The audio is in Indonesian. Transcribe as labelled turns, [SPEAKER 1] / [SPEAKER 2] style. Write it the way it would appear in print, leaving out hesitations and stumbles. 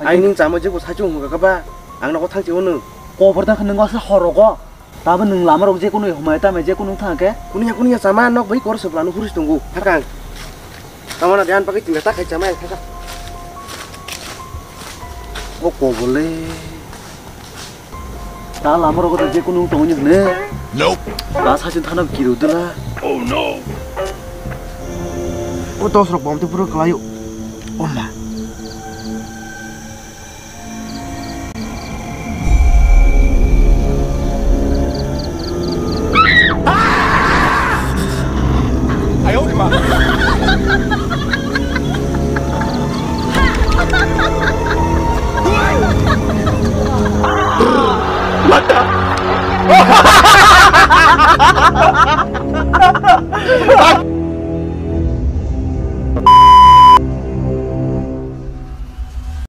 [SPEAKER 1] Aing jama je ko sajung ga ba angna ko thangchi onu
[SPEAKER 2] Koperda kan nengok sehorogo, tapi neng lamar oje kuno humai ta meje kuno thangke.
[SPEAKER 1] kunia jama nok bai kor seblanu huris tunggu hakang kamana dian pakai tinggal tak jama kakak oh ko boleh
[SPEAKER 2] Ta lamar ogo oje kuno tongi ne.
[SPEAKER 3] Nope.
[SPEAKER 2] Ta sajun thana giru dela.
[SPEAKER 3] Oh no.
[SPEAKER 1] oh tos rok bom tu pura kelayu oma
[SPEAKER 3] Ayo di mana? What the